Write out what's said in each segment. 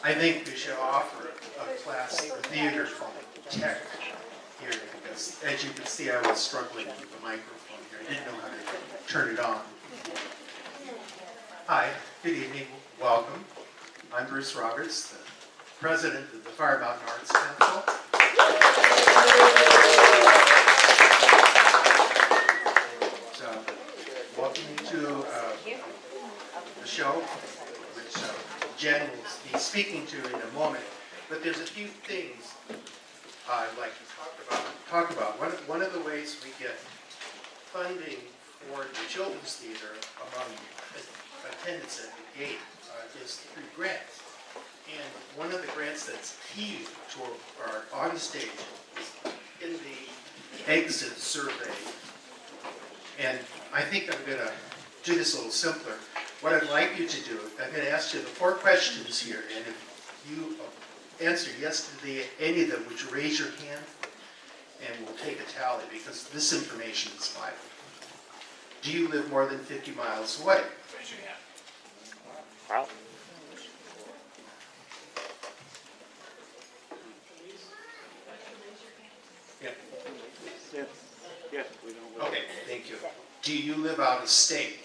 I think we should offer a class for theater from tech here, because as you can see, I was struggling with the microphone here. I didn't know how to turn it on. Hi, good evening, welcome. I'm Bruce Roberts, the president of the Fire Mountain Arts Council. So, welcome you to the show, which Jen will be speaking to in a moment. But there's a few things I'd like to talk about. One of the ways we get funding for the children's theater among attendance at the gate is through grants. And one of the grants that's key to our OnStage is in the exit survey. And I think I'm going to do this a little simpler. What I'd like you to do, I'm going to ask you the 4 questions here, and if you answer yes to any of them, would you raise your hand? And we'll take a tally, because this information is vital. Do you live more than 50 miles away? Raise your hand. Wow. Yeah. Yes, we don't. Okay, thank you. Do you live out of state?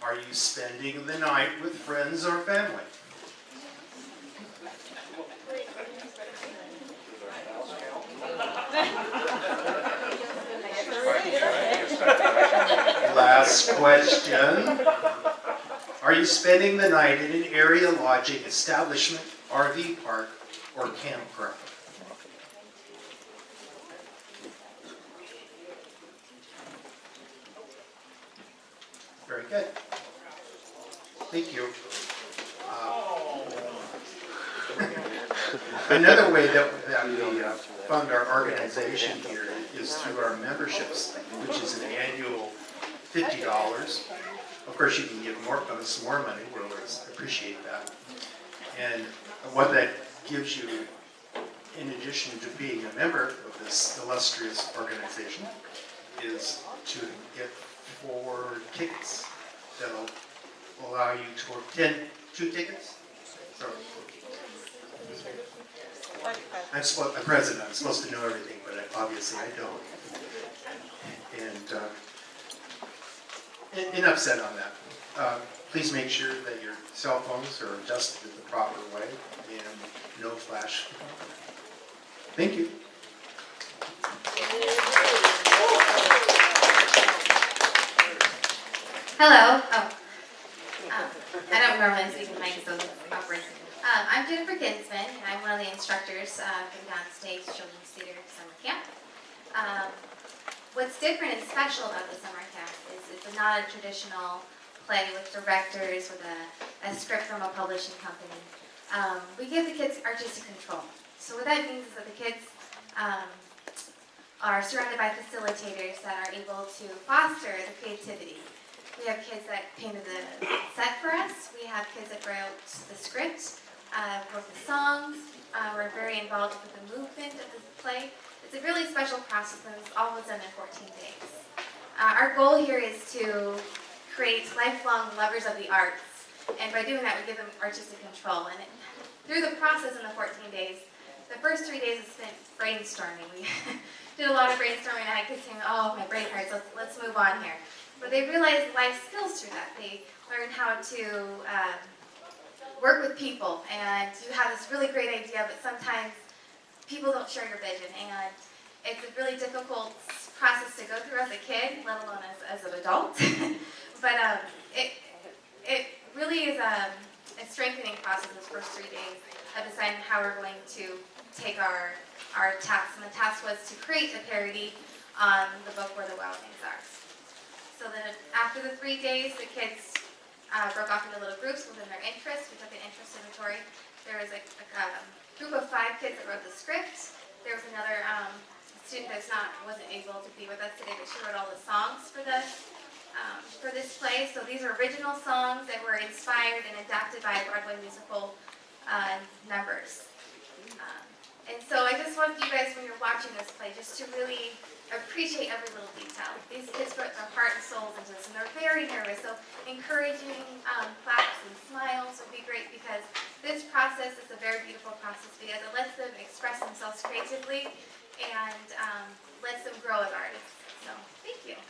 Are you spending the night with friends or family? Last question. Are you spending the night in an area lodging establishment, RV park, or campground? Very good. Thank you. Another way that we fund our organization here is through our memberships, which is an annual $50. Of course, you can give us more money. We'll always appreciate that. And what that gives you, in addition to being a member of this illustrious organization, is to get 4 tickets that'll allow you to attend 2 tickets. Sorry. I'm president. I'm supposed to know everything, but obviously I don't. And enough said on that. Please make sure that your cell phones are adjusted the proper way and no flash. Thank you. Hello. I don't normally speak in mic, so it's awkward. I'm Jennifer Ginsman, and I'm one of the instructors for the OnStage's Children's Theater Summer Camp. What's different and special about the summer camp is it's not a traditional play with directors with a script from a publishing company. We give the kids artistic control. So what that means is that the kids are surrounded by facilitators that are able to foster the creativity. We have kids that painted the set for us. We have kids that wrote the script, wrote the songs. We're very involved with the movement of the play. It's a really special process, and it's all done in 14 days. Our goal here is to create lifelong lovers of the arts, and by doing that, we give them artistic control. And through the process in the 14 days, the first 3 days is spent brainstorming. We did a lot of brainstorming, and I kept saying, "Oh, my brain hurts. Let's move on here." But they realized life skills through that. They learn how to work with people, and you have this really great idea, but sometimes people don't share your vision, and it's a really difficult process to go through as a kid, let alone as an adult. But it really is a strengthening process those first 3 days of deciding how we're going to take our tasks. And the task was to create a parody on the book Where the Wild Things Are. So then after the 3 days, the kids broke off into little groups within their interests. We took an interest inventory. There was a group of 5 kids that wrote the script. There was another student that wasn't able to be with us today, but she wrote all the songs for this play. So these are original songs that were inspired and adapted by Broadway musical numbers. And so I just want you guys, when you're watching this play just to really appreciate every little detail. These kids put their heart and souls into this, and they're very nervous, so encouraging claps and smiles would be great, because this process is a very beautiful process because it lets them express themselves creatively and lets them grow as artists. So, thank you.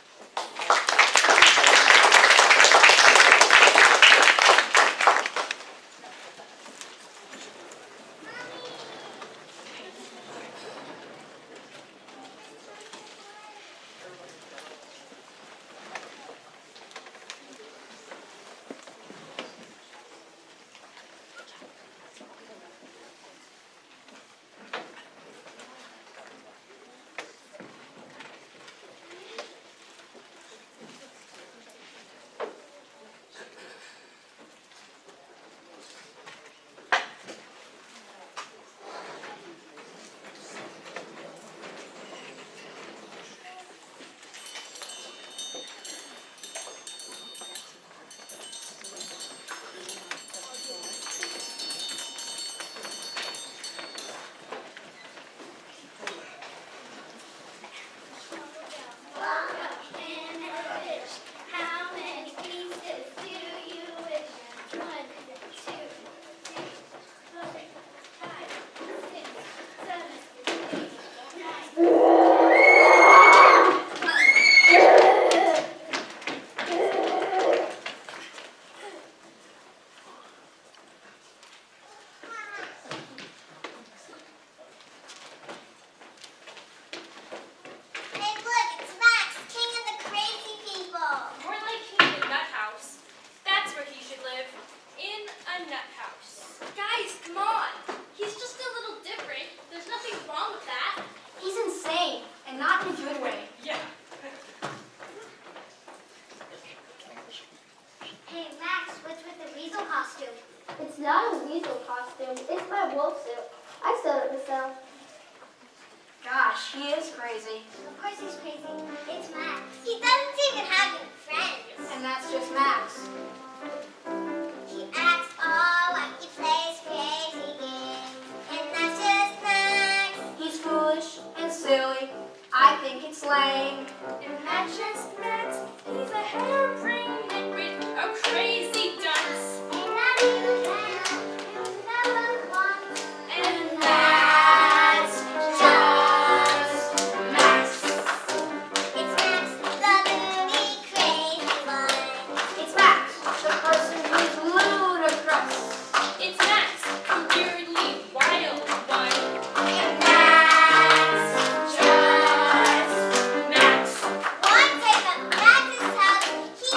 It's not a weasel costume. It's my wolf suit. I sewed it myself. Gosh, he is crazy. Of course he's crazy. It's Max. He doesn't even have any friends. And that's just Max. He acts all like he plays crazy games. And that's just Max. He's foolish and silly. I think it's lame. And that's just Max. He's a harebrained and with a crazy dunce. And not even that. No one wants. And that's just Max. It's Max, the loony crazy one. It's Max, the person who's ludicrous. It's Max, the weirdly wild one. And that's Just Max. one day at Max's house, he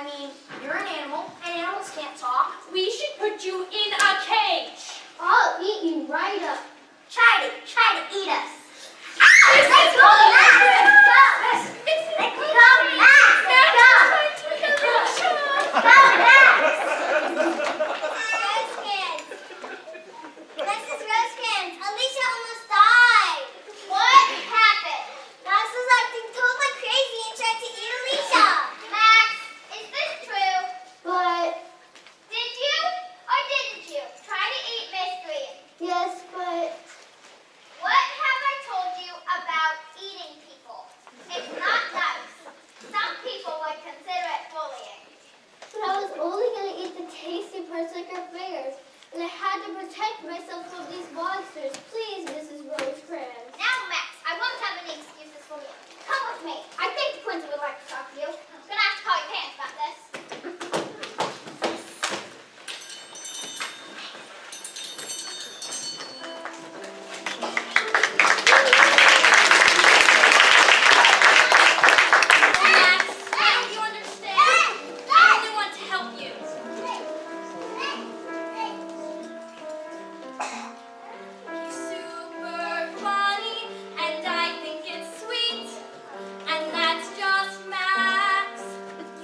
I mean, you're an animal, and animals can't talk. We should put you in a cage. I'll eat you right up. Try to eat us. Let's Let's go, go, Max. Max. Let's Go, Max. Let's go. Go, Max. Rosecrans. Mrs. Rosecrans, Alicia almost died. What happened? Max was acting totally crazy and tried to eat Alicia. Max, is this true? But did you or didn't you try to eat Miss Green? Yes, but what have I told you about eating people? It's not nice. Some people would consider it bullying. But I was only going to eat the tasty parts like our fingers, and I had to protect myself from these monsters. Please, Mrs. Rosecrans. Now, Max, I won't have any excuses for you. Come with me. I think Quincy would like to talk to you. I'm going to have to call your parents about this. Max, don't you understand? I only want to help you. He's super funny, and I think it's sweet. And that's just Max.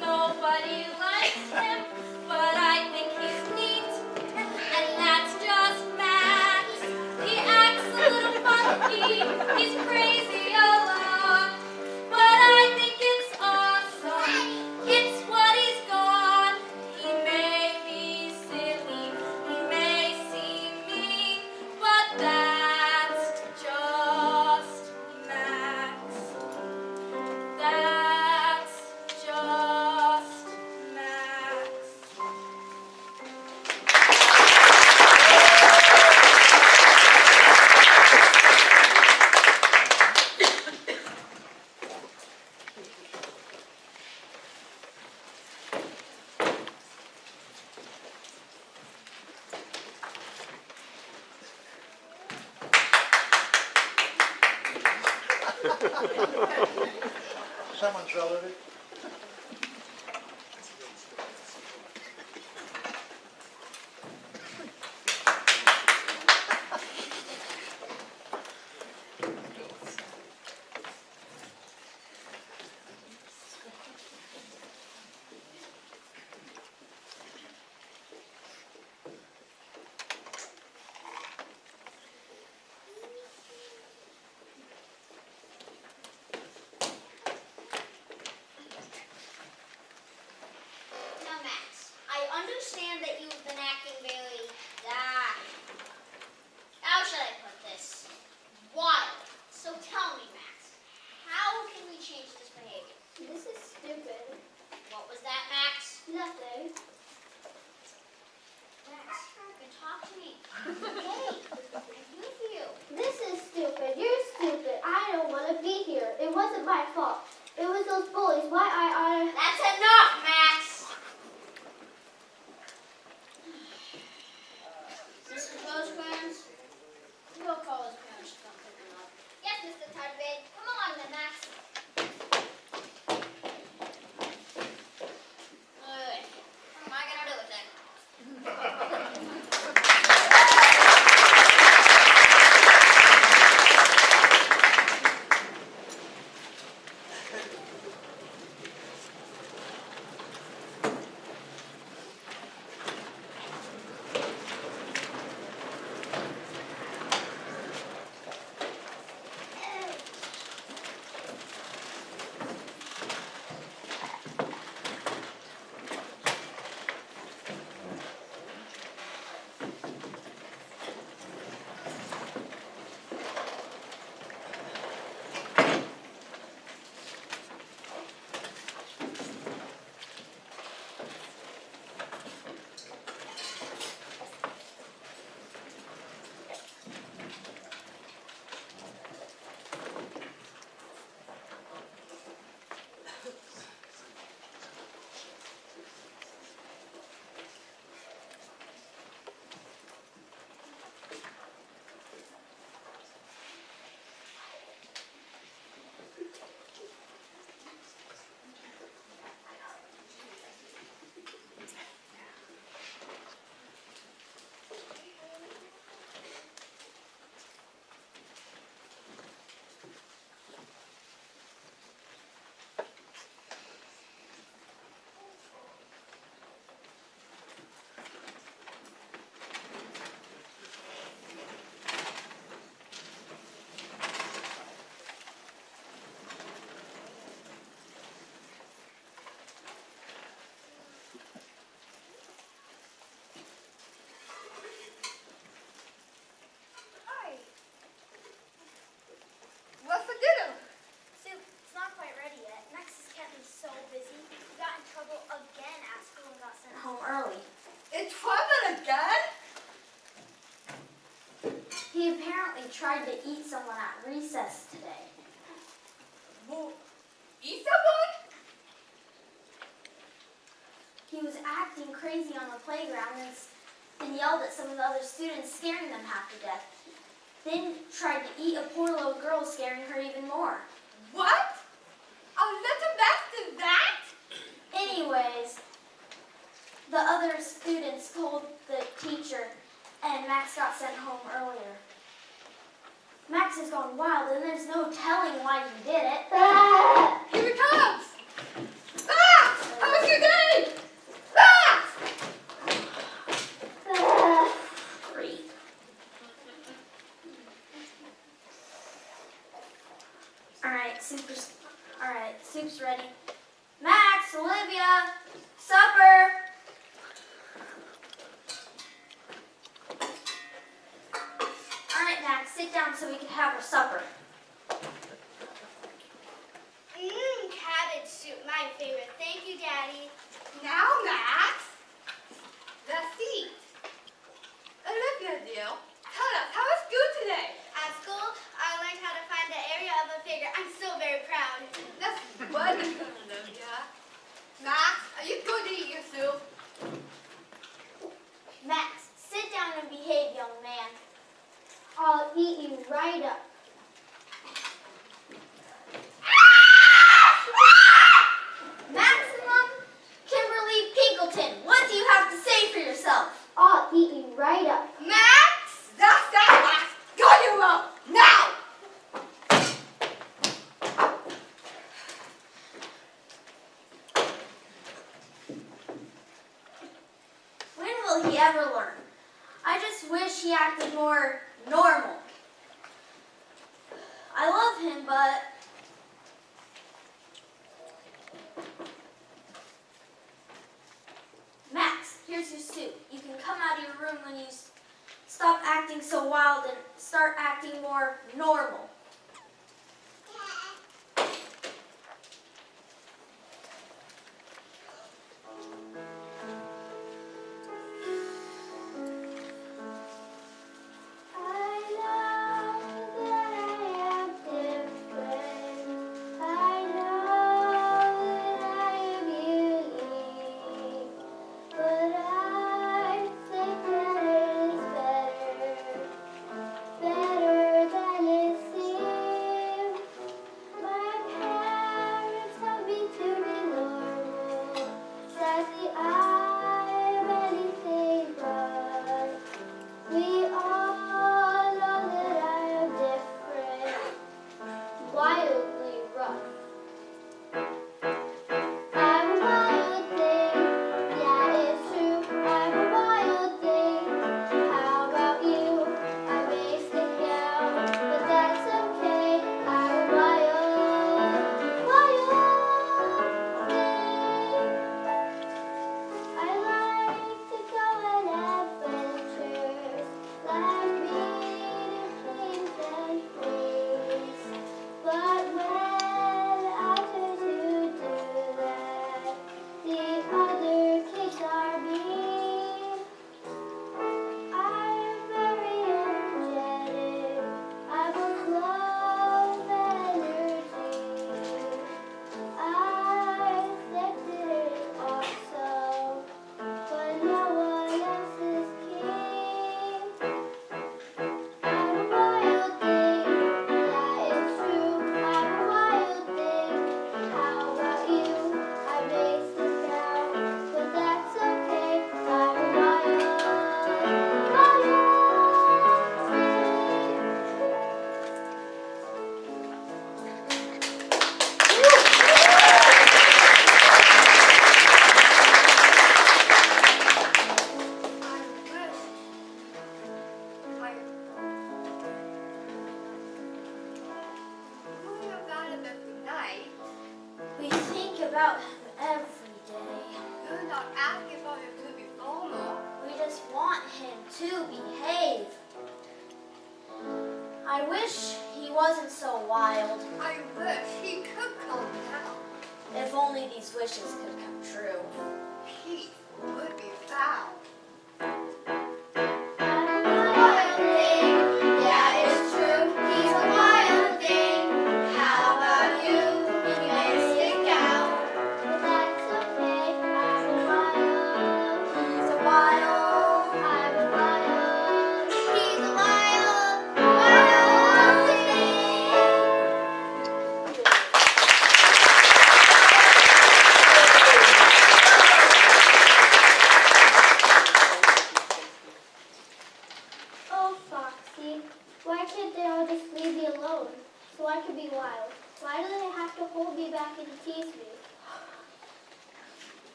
Nobody likes him, but I think he's neat. And that's just Max. He acts a little funky. He's crazy a lot. But I think it's awesome. It's what he's got. He may be silly, he may seem mean, but that's just Max. That's just Max. Someone's relative. tried to eat someone at recess today. Well, eat someone? He was acting crazy on the playground and yelled at some of the other students, scaring them half to death. Then tried to eat a poor little girl, scaring her even more. What? A little Max did that? Anyways, the other students told the teacher, and Max got sent home earlier. Max has gone wild, and there's no telling why he did it. Here he comes! Max! How's your day? Max! Creep. Soup's ready. Max, Olivia, supper. All right, Max, sit down so we can have our supper. Cabbage soup, my favorite. Thank you, Daddy. Now, Max, let's eat. Olivia, dear, tell us, how was school today? At school, I learned how to find the area of a figure. I'm so very proud. That's wonderful, Olivia. Max, are you going to eat your soup? Max, sit down and behave, young man. I'll eat you right up. Maximum Kimberly Pinkleton, what do you have to say for yourself? I'll eat you right up. Max! That's that, Max! Go you up! Now! When will he ever learn? I just wish he acted more normal. I love him, but Max, here's your soup. You can come out of your room when you stop acting so wild and start acting more normal. We think about him every day. You're not asking for him to be normal. We just want him to behave. I wish he wasn't so wild. I wish he could calm down. If only these wishes could come true. Peace would be found. Yeah, it's true.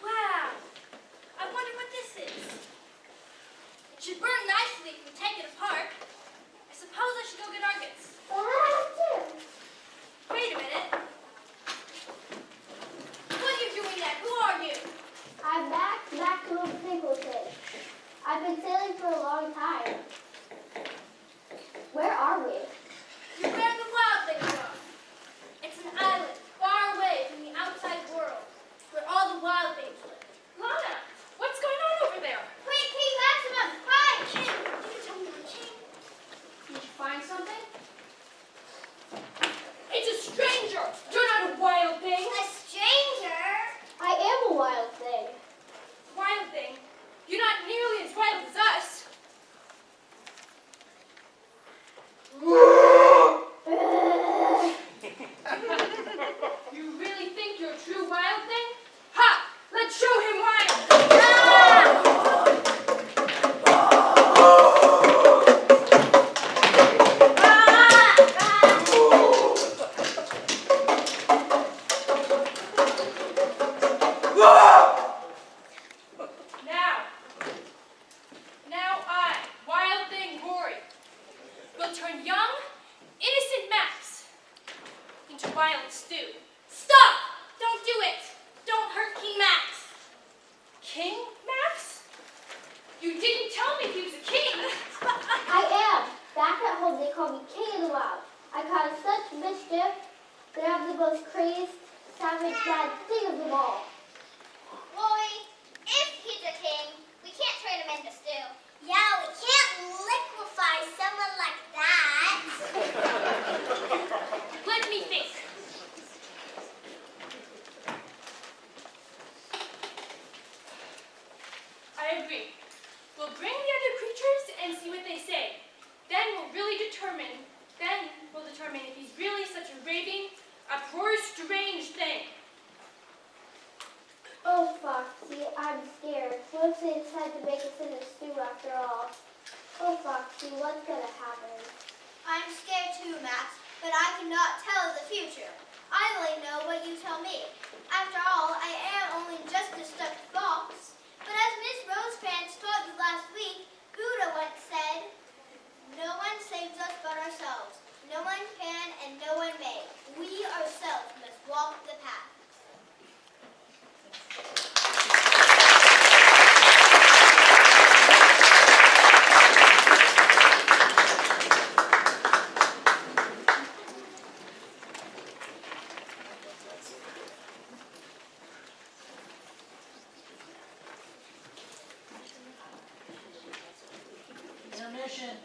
Wow. I wonder what this is. It should burn nicely if we take it apart. I suppose I should go get Argus. Wait a minute. What are you doing there? Who are you? I'm back to Little Pinkleton. I've been sailing for a long time. Where are we? You're where the wild things are. It's an island far away from the outside world, where all the wild things live. Lana, what's going on over there? Wait, King Maximum! Hi! King, did you tell me you're king? Did you find something? It's a stranger. You're not a wild thing. A stranger? I am a wild thing. Wild thing? You're not nearly as wild as us. You really think you're a true wild thing? Ha! Let's show him wild! Now I, wild thing Rory, will turn young, innocent Max into wild stew. Stop! Don't do it! Don't hurt King Max. King Max? You didn't tell me he was a king. I am. Back at home, they call me King of the Wild. I caused such mischief that I'm the most crazed, savage, mad thing of them all. Rory, if he's a king, we can't turn him into stew. Yeah, we can't liquefy someone like that. Let me think. I agree. We'll bring the other creatures and see what they say. Then we'll determine if he's really such a raving, a poor, strange thing. Oh, Foxy, I'm scared. What if they decide to make us into stew after all? Oh, Foxy, what's gonna happen? I'm scared too, Max, but I cannot tell the future. I only know what you tell me. After all, I am only just a stuffed fox. But as Miss Rosecrans taught you last week, Buddha once said, "No one saves us but ourselves. No one can and no one may. We ourselves must walk the path." Intermission.